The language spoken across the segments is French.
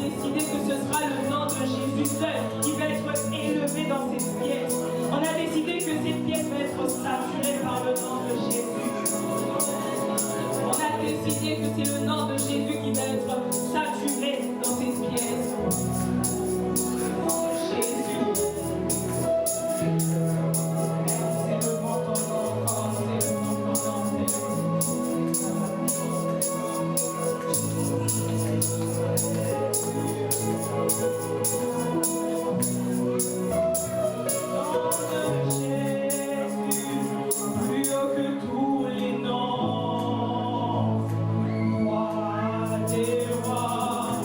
décidé que ce sera le nom de Jésus seul qui va être élevé dans cette pièce. On a décidé que cette pièce va être saturée par le nom de Jésus. On a décidé que c'est le nom de Jésus qui va être saturé dans cette pièce. Jésus. C'est le bon ton nom, c'est le bon ton nom, c'est le bon nom de Jésus, plus haut que tous les noms. Roi des rois,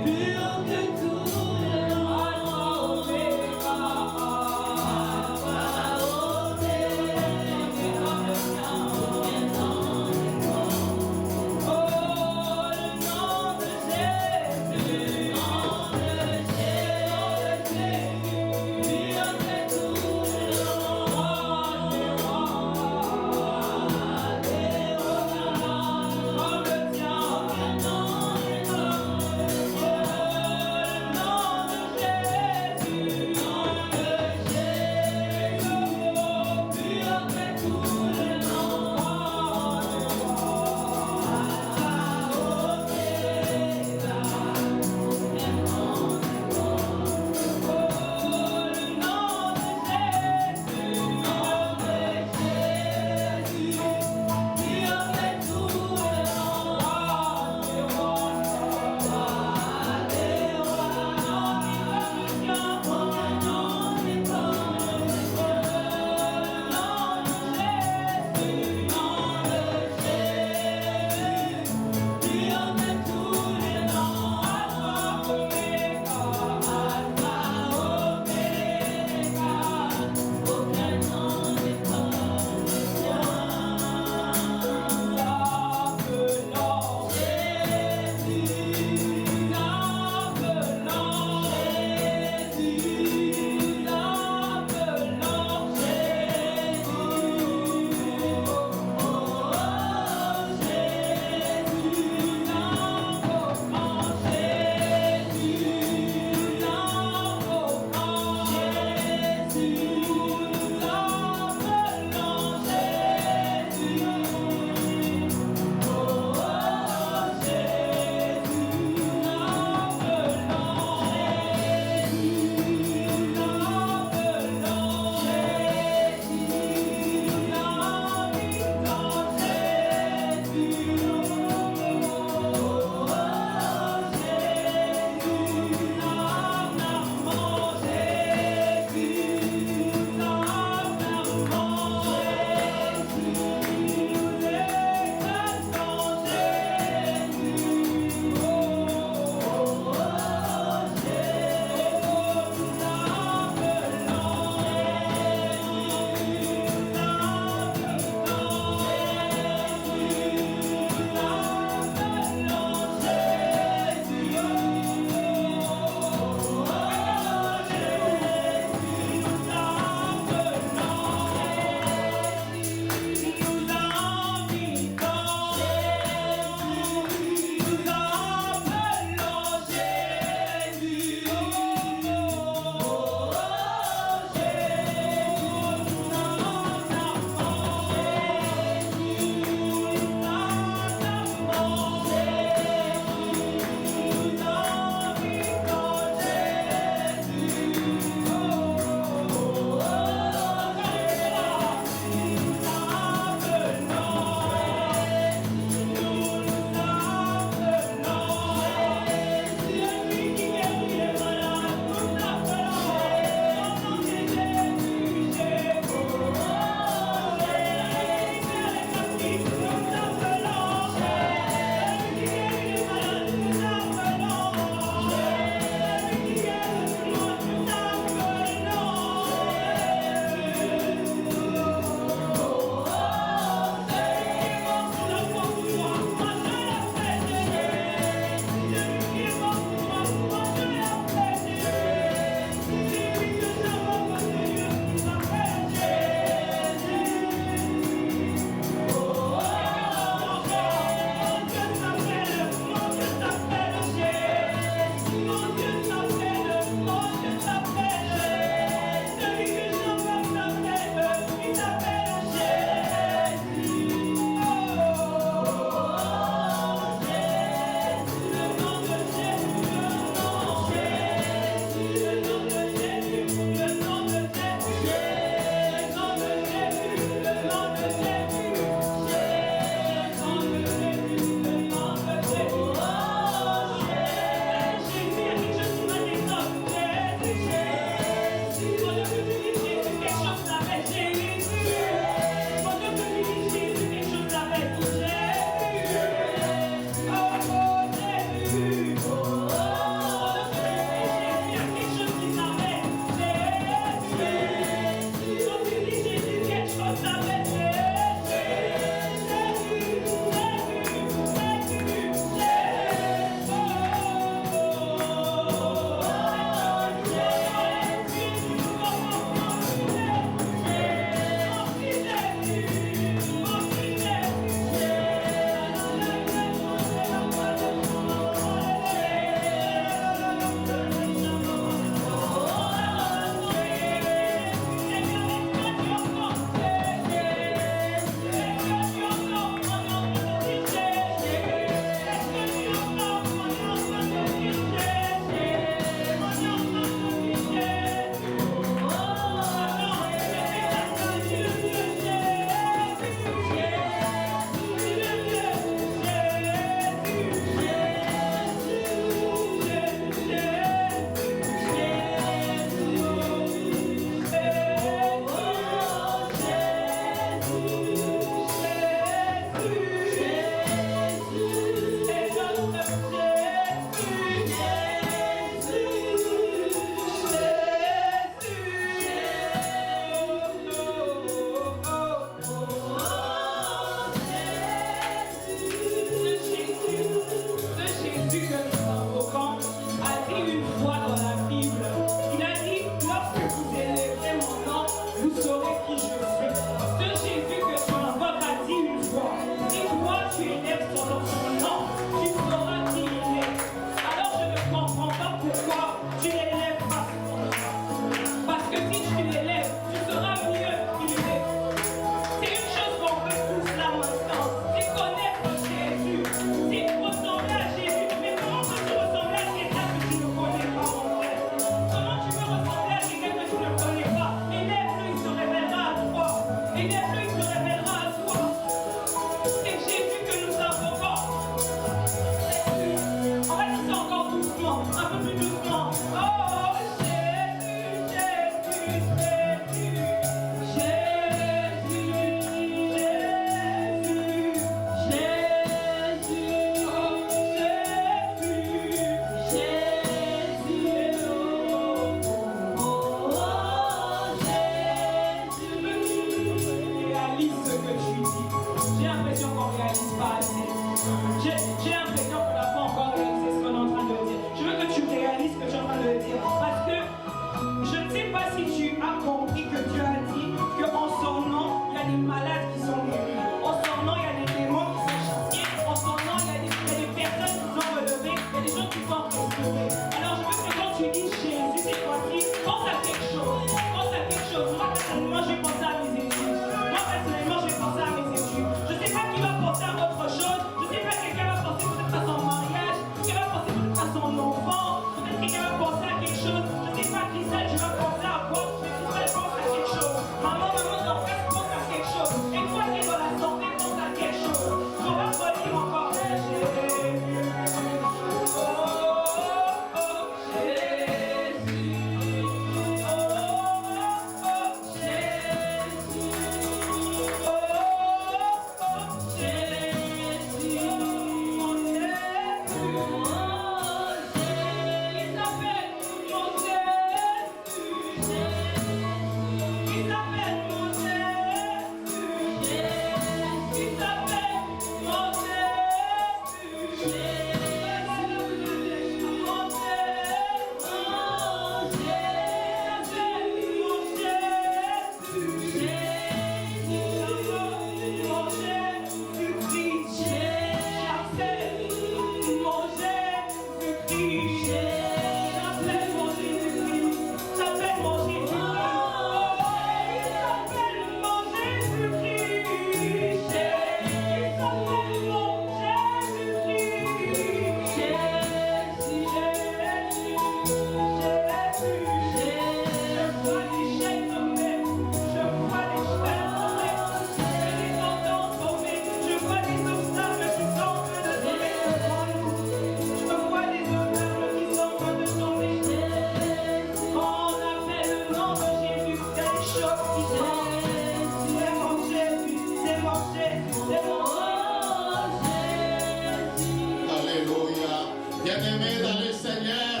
Bien-aimés dans le Seigneur,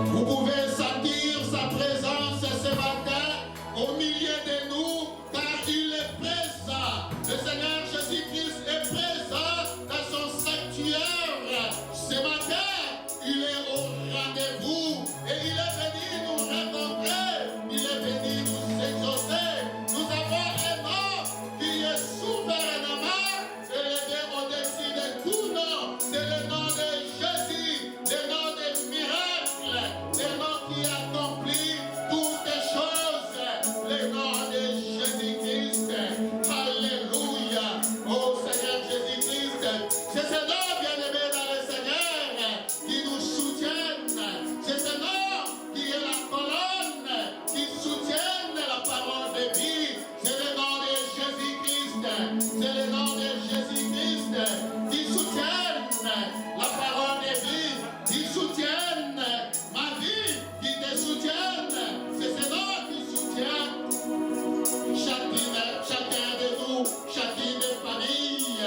vous pouvez sentir sa présence ce matin au milieu de nous, car il est présent. Le Seigneur Jésus-Christ est présent dans son sanctuaire. Ce matin, il est au rendez-vous et il est venu nous rencontrer. Il est venu nous exaucer. Nous avons un nom qui est souverainement élevé au-dessus de tout nom. C'est le nom de Jésus, le nom des miracles, le nom qui accomplit toutes les choses, le nom de Jésus-Christ. Alléluia. Oh Seigneur Jésus-Christ, c'est ce nom bien-aimé dans le Seigneur qui nous soutient. C'est ce nom qui est la colonne qui soutient la parole de vie. C'est le nom de Jésus-Christ. C'est le nom de Jésus-Christ qui soutient la parole de vie, qui soutient ma vie, qui te soutient. C'est ce nom qui soutient chacun de nous, chacune des familles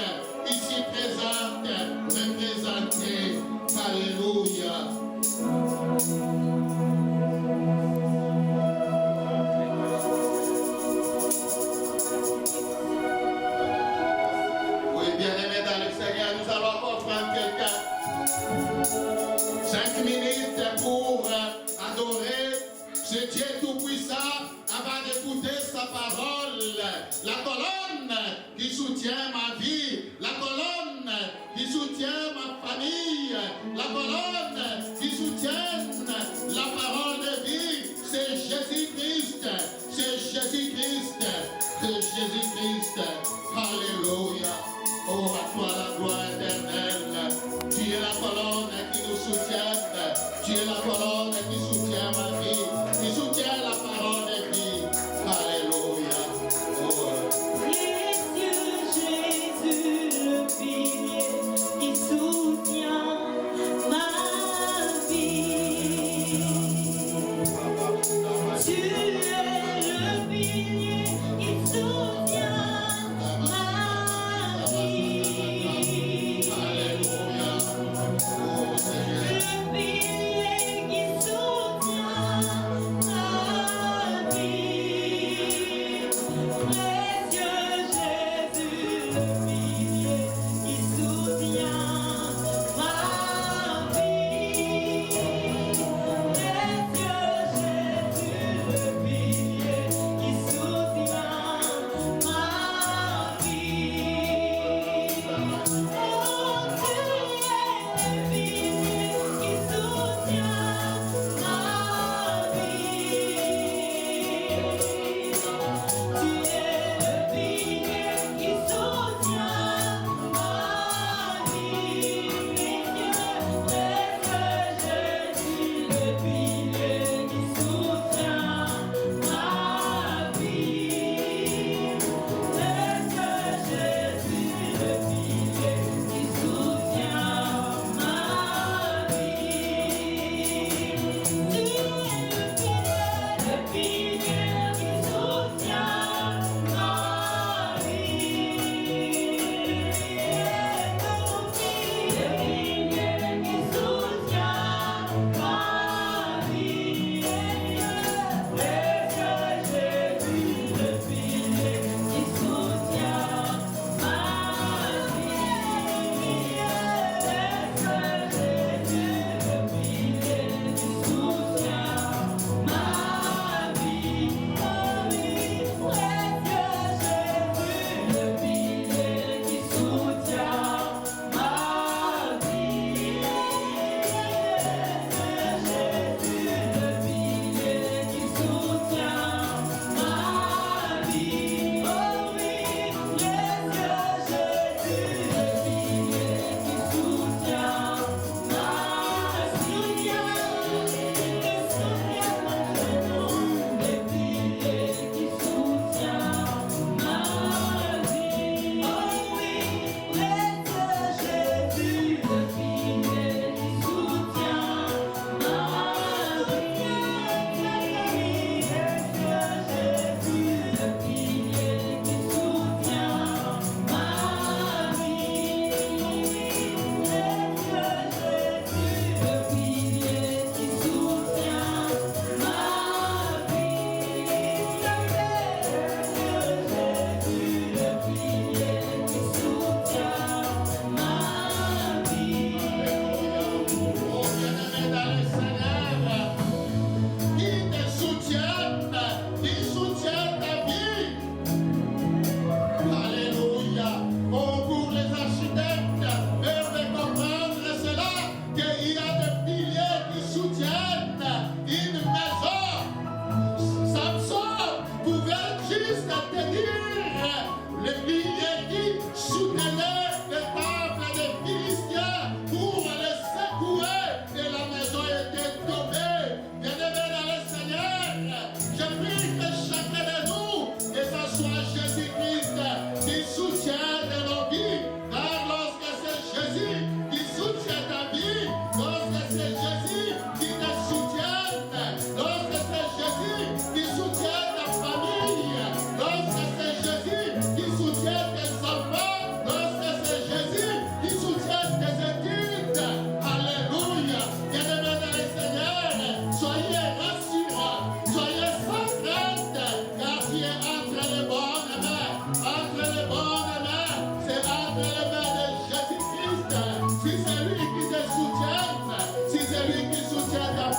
ici présentes, représentées. Alléluia. Oui, bien-aimés dans le Seigneur, nous allons encore prendre quelqu'un. 5 minutes pour adorer ce Dieu Tout-Puissant avant d'écouter sa parole. La colonne qui soutient ma vie, la colonne qui soutient ma famille, la colonne qui soutient la parole de vie, c'est Jésus-Christ, c'est Jésus-Christ, c'est Jésus-Christ. Alléluia. Oh, à toi la gloire éternelle. Tu es la colonne qui nous soutient. Tu es la colonne qui soutient ma vie, qui soutient la parole de vie. Alléluia. Oh. Précieux Jésus, le pilier qui soutient ma vie.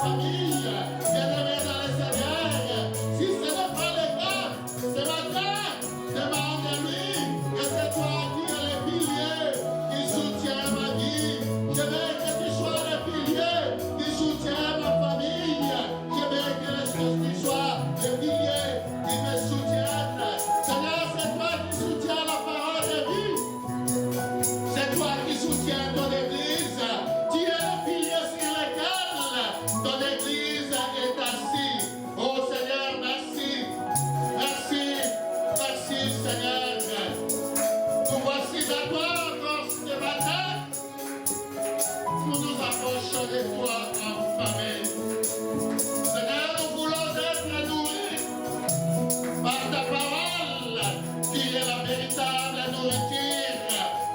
famille, bien-aimés dans le Seigneur. Si ce n'est pas le cas, ce matin, demande à lui que c'est toi qui es le pilier qui soutient ma vie. Je veux que tu sois le pilier qui soutient ma famille. Je veux que tu sois le pilier qui me soutienne. Seigneur, c'est toi qui soutiens la parole de vie. C'est toi qui soutiens ton église. Tu es le pilier sur lequel ton église est assise. Oh Seigneur, merci. Merci. Merci Seigneur. Nous voici d'accord encore ce matin. Nous nous approchons de toi affamés. Seigneur, nous voulons être nourris par ta parole, qui est la véritable nourriture,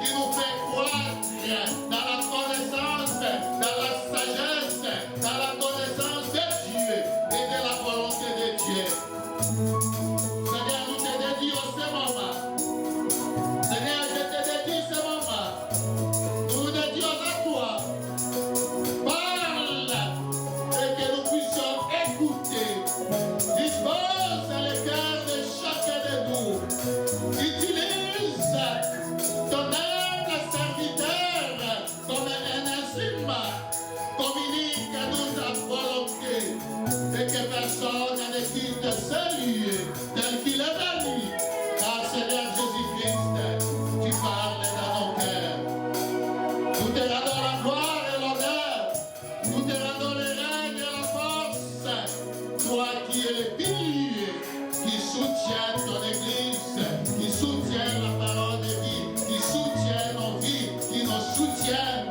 qui nous fait croître dans la connaissance, dans la sagesse, dans la connaissance de Dieu et de la volonté de Dieu. Seigneur, nous te dédions ce moment. Seigneur, je te dédie ce moment. Nous nous dédions à toi. Parle et que nous puissions écouter. Dispose le cœur de chacun de nous. Utilise ton humble serviteur comme un instrument. Communique à nous ta volonté et que personne ne quitte celui tel qu'il est venu. Car Seigneur Jésus-Christ, tu parles dans nos cœurs. Nous te rendons la gloire et l'honneur. Nous te rendons le règne et la force. Toi qui es le pilier, qui soutient ton église, qui soutient la parole de vie, qui soutient nos vies, qui nous soutiennent.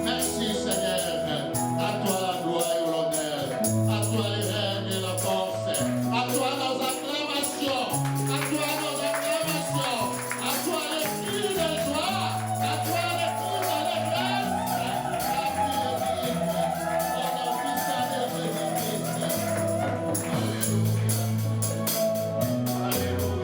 Merci Seigneur. À toi la gloire et l'honneur. À toi le règne et la force. À toi nos acclamations. À toi nos acclamations. À toi les cris de joie. À toi les cris d'allégresse. À toi le vie. Au nom puissant de Jésus-Christ. Alléluia.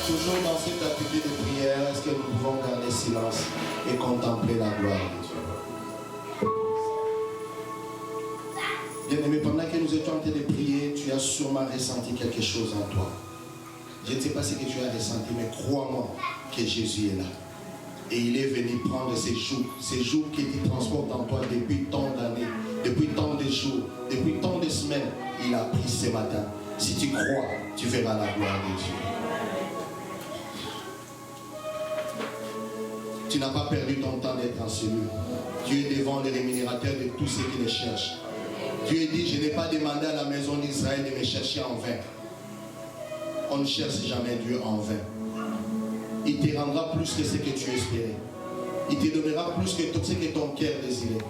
Toujours dans cette attitude de prière, est-ce que nous pouvons garder silence et contempler la gloire de Dieu? Bien-aimé, pendant que nous étions en train de prier, tu as sûrement ressenti quelque chose en toi. Je ne sais pas ce que tu as ressenti, mais crois-moi que Jésus est là. Et il est venu prendre ces jours qui te transportent en toi depuis tant d'années, depuis tant de jours, depuis tant de semaines. Il a pris ce matin. Si tu crois, tu verras la gloire de Dieu. Tu n'as pas perdu ton temps d'être en cellule. Tu es devant le rémunérateur de tous ceux qui le cherchent. Dieu dit, je n'ai pas demandé à la maison d'Israël de me chercher en vain. On ne cherche jamais Dieu en vain. Il te rendra plus que ce que tu espérais. Il te donnera plus que tout ce que ton cœur désirait.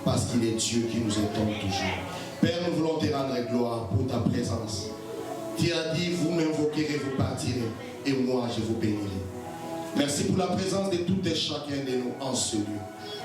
Parce qu'il est Dieu qui nous étonne toujours. Père, nous voulons te rendre gloire pour ta présence. Tu as dit, vous m'invoquerez, vous partirez. Et moi, je vous bénirai. Merci pour la présence de tout et chacun de nous en ce lieu.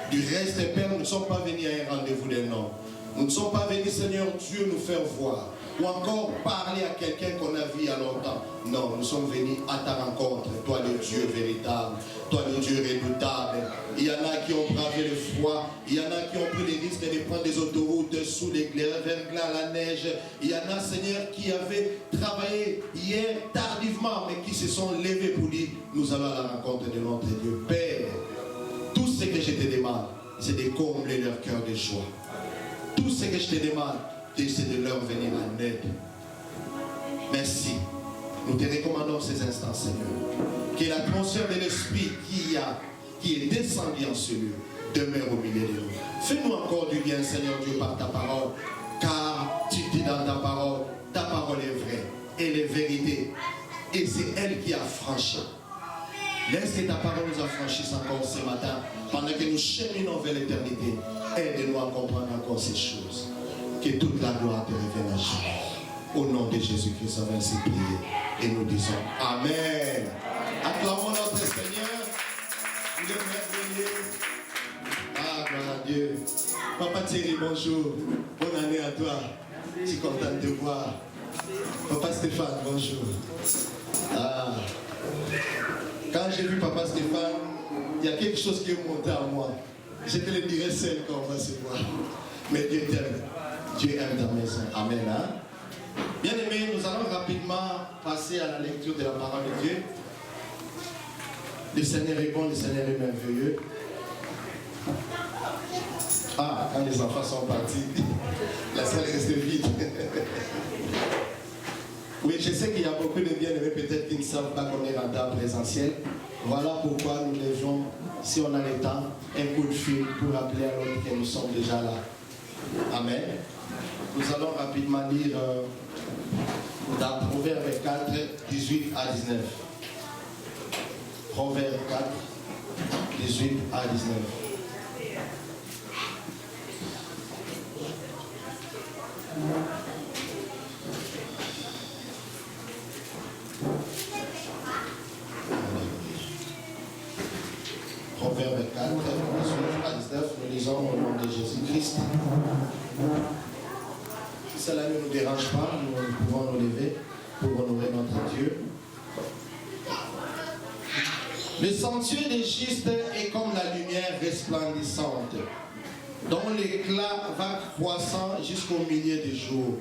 Du reste, Père, nous ne sommes pas venus à un rendez-vous d'un homme. Nous ne sommes pas venus, Seigneur Dieu, nous faire voir. Ou encore parler à quelqu'un qu'on a vu il y a longtemps. Non, nous sommes venus à ta rencontre. Toi le Dieu véritable. Toi le Dieu redoutable. Il y en a qui ont bravé le froid. Il y en a qui ont pris les risques de prendre des autoroutes sous les verglas, la neige. Il y en a, Seigneur, qui avaient travaillé hier tardivement, mais qui se sont levés pour dire, nous allons à la rencontre de notre Dieu. Père, tout ce que je te demande, c'est de combler leur cœur de joie. Tout ce que je te demande, c'est de leur venir en aide. Merci. Nous te recommandons ces instants, Seigneur. Que l'atmosphère de l'Esprit qui est descendu en ce lieu demeure au milieu de nous. Fais-nous encore du bien, Seigneur Dieu, par ta parole. Car tu dis dans ta parole est vraie. Elle est vérité. Et c'est elle qui a franchi. Laisse que ta parole nous affranchisse encore ce matin. Pendant que nous cheminons vers l'éternité. Aide-nous à comprendre encore ces choses. Que toute la gloire te revienne à jamais. Au nom de Jésus-Christ, on va ainsi prier. Et nous disons Amen. Acclamons notre Seigneur. Il est merveilleux. Ah, gloire à Dieu. Papa Thierry, bonjour. Bonne année à toi. Je suis content de te voir. Papa Stéphane, bonjour. Ah. Quand j'ai vu Papa Stéphane, il y a quelque chose qui est monté en moi. Je te le dirai seul quand on va se voir. Mais Dieu t'aime. Dieu aime ta maison. Amen. Hein? Bien aimé, nous allons rapidement passer à la lecture de la parole de Dieu. Le Seigneur est bon, le Seigneur est merveilleux. Ah, quand les enfants sont partis, la salle est restée vide. Oui, je sais qu'il y a beaucoup de bien-aimés peut-être qui ne savent pas qu'on est rentré en présentiel. Voilà pourquoi nous devons, si on a le temps, un coup de fil pour rappeler à l'autre que nous sommes déjà là. Amen. Nous allons rapidement lire dans Proverbe 4, 18 à 19. Proverbe 4, 18 à 19. Proverbe 4, 18 à 19, nous lisons au nom de Jésus-Christ. Si cela ne nous dérange pas, nous pouvons nous lever pour honorer notre Dieu. Le sentier des justes est comme la lumière resplendissante, dont l'éclat va croissant jusqu'au milieu du jour.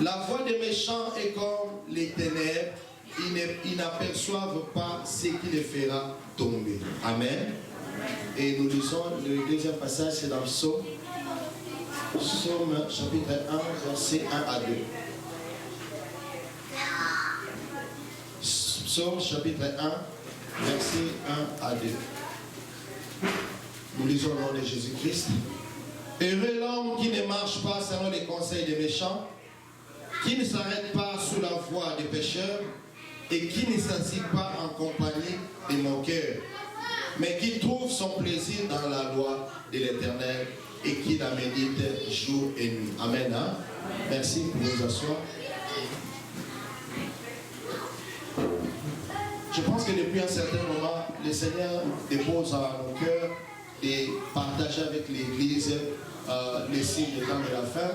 La voix des méchants est comme les ténèbres, ils n'aperçoivent pas ce qui les fera tomber. Amen. Et nous lisons le deuxième passage, c'est dans le Psaume. Psaume chapitre 1, verset 1 à 2. Psaume chapitre 1, verset 1 à 2. Nous lisons au nom de Jésus-Christ. Heureux l'homme qui ne marche pas selon les conseils des méchants, qui ne s'arrête pas sous la voie des pécheurs, et qui ne s'assied pas en compagnie des moqueurs, mais qui trouve son plaisir dans la loi de l'Éternel et qui la médite jour et nuit. Amen. Hein? Merci pour nous asseoir. Je pense que depuis un certain moment, le Seigneur dépose à nos cœurs de partager avec l'Église les signes des temps de la fin.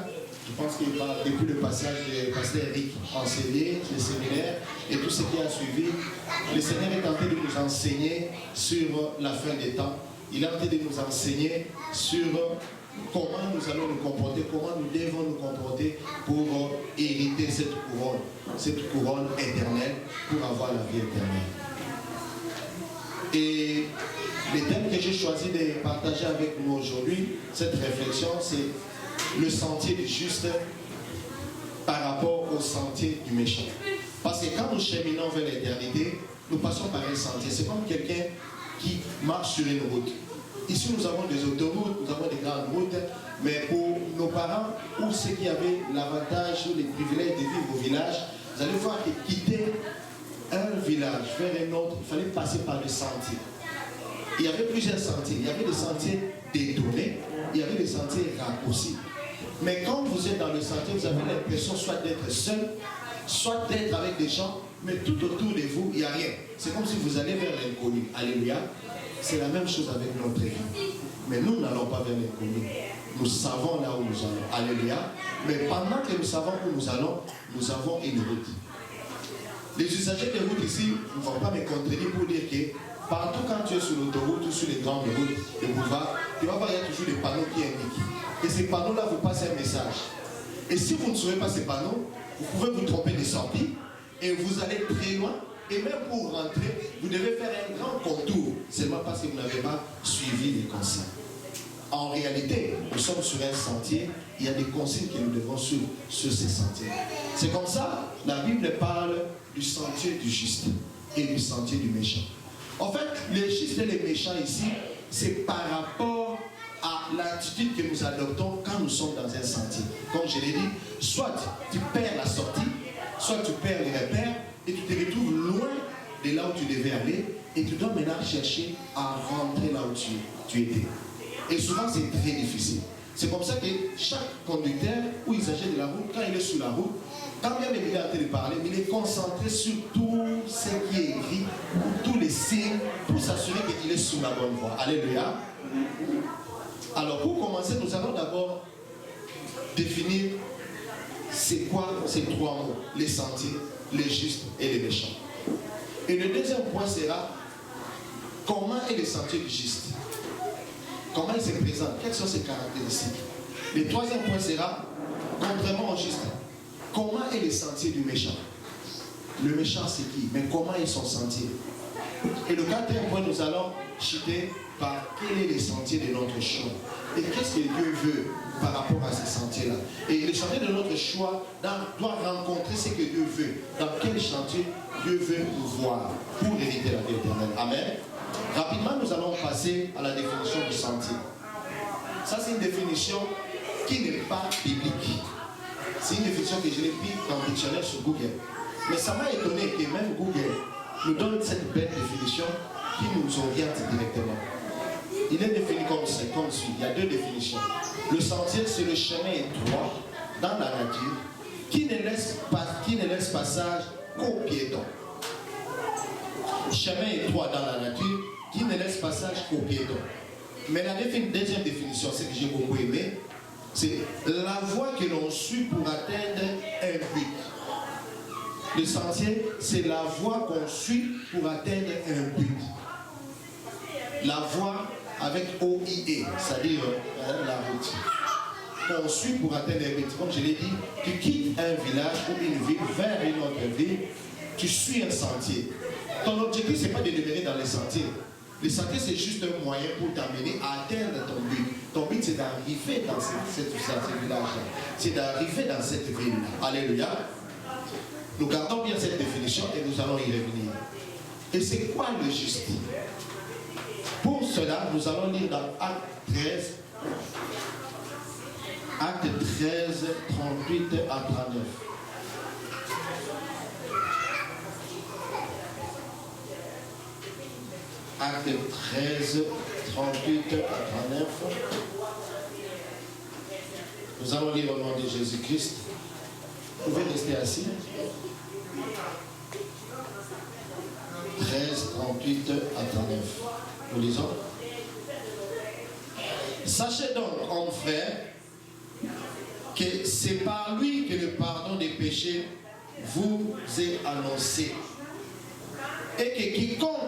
Je pense qu'il parle depuis le passage de Pasteur Eric enseigné, le séminaire et tout ce qui a suivi. Le Seigneur est en train de nous enseigner sur la fin des temps. Il est en train de nous enseigner sur comment nous allons nous comporter, comment nous devons nous comporter pour hériter cette couronne éternelle, pour avoir la vie éternelle. Et le thème que j'ai choisi de partager avec nous aujourd'hui, cette réflexion, c'est le sentier du juste par rapport au sentier du méchant. Parce que quand nous cheminons vers l'éternité, nous passons par un sentier. C'est comme quelqu'un qui marche sur une route. Ici, nous avons des autoroutes, nous avons des grandes routes, mais pour nos parents ou ceux qui avaient l'avantage ou les privilèges de vivre au village, vous allez voir que quitter un village vers un autre, il fallait passer par le sentier. Il y avait plusieurs sentiers. Il y avait des sentiers détournés, il y avait des sentiers raccourcis. Mais quand vous êtes dans le sentier, vous avez l'impression soit d'être seul, soit d'être avec des gens, mais tout autour de vous, il n'y a rien. C'est comme si vous allez vers l'inconnu. Alléluia. C'est la même chose avec notre vie. Mais nous n'allons pas vers l'inconnu. Nous savons là où nous allons. Alléluia. Mais pendant que nous savons où nous allons, nous avons une route. Les usagers de route ici ne vont pas me contredire pour dire que partout quand tu es sur l'autoroute ou sur les grandes routes, les boulevards, tu vas voir qu'il y a toujours des panneaux qui indiquent. Et ces panneaux-là vous passent un message. Et si vous ne saurez pas ces panneaux, vous pouvez vous tromper de sortie et vous allez très loin. Et même pour rentrer, vous devez faire un grand contour, seulement parce que vous n'avez pas suivi les consignes. En réalité, nous sommes sur un sentier, il y a des consignes que nous devons suivre sur ces sentiers. C'est comme ça, la Bible parle du sentier du juste et du sentier du méchant. En fait, les justes et les méchants ici, c'est par rapport à l'attitude que nous adoptons quand nous sommes dans un sentier. Comme je l'ai dit, soit tu perds la sortie, soit tu perds les repères, et tu te retrouves loin de là où tu devais aller, et tu dois maintenant chercher à rentrer là où tu étais. Et souvent, c'est très difficile. C'est comme ça que chaque conducteur ou usager de la route, quand il est sur la route, quand bien il est en train de parler, il est concentré sur tout ce qui est écrit, tous les signes, pour s'assurer qu'il est sur la bonne voie. Alléluia. Alors, pour commencer, nous allons d'abord définir c'est quoi ces trois mots? Les sentiers, les justes et les méchants. Et le deuxième point sera comment est le sentier du juste? Comment il se présente? Quelles sont ses caractéristiques? Le troisième point sera, contrairement au juste, comment est le sentier du méchant? Le méchant c'est qui? Mais comment est son sentier? Et le quatrième point, nous allons chuter par quel est le sentier de notre choix. Et qu'est-ce que Dieu veut par rapport à ces sentiers-là? Et le sentier de notre choix doit rencontrer ce que Dieu veut. Dans quel chantier Dieu veut nous voir pour hériter la vie éternelle. Amen. Rapidement, nous allons passer à la définition du sentier. Ça, c'est une définition qui n'est pas biblique. C'est une définition que je l'ai prise dans le dictionnaire sur Google. Mais ça m'a étonné que même Google nous donne cette belle définition qui nous oriente directement. Il est défini comme suit. Il y a deux définitions. Le sentier, c'est le chemin étroit dans la nature qui ne laisse passage qu'aux piétons. Chemin étroit dans la nature qui ne laisse passage qu'aux piétons. Mais la deuxième définition, c'est que j'ai beaucoup aimé, c'est la voie que l'on suit pour atteindre un but. Le sentier, c'est la voie qu'on suit pour atteindre un but. La voie avec O-I-E, c'est-à-dire la route. Qu'on suit pour atteindre un but. Comme je l'ai dit, tu quittes un village ou une ville vers une autre ville, tu suis un sentier. Ton objectif, ce n'est pas de demeurer dans les sentiers. Le sentier, c'est juste un moyen pour t'amener à atteindre ton but. Ton but, c'est d'arriver dans ce village-là. C'est d'arriver dans cette ville. Alléluia. Nous gardons bien cette définition et nous allons y revenir. Et c'est quoi le juste? Pour cela, nous allons lire dans Acte 13, Acte 13, 38 à 39. Acte 13, 38 à 39. Nous allons lire au nom de Jésus-Christ. Vous pouvez rester assis. 13, 38 à 39. Nous lisons. Sachez donc, en frère, que c'est par lui que le pardon des péchés vous est annoncé. Et que quiconque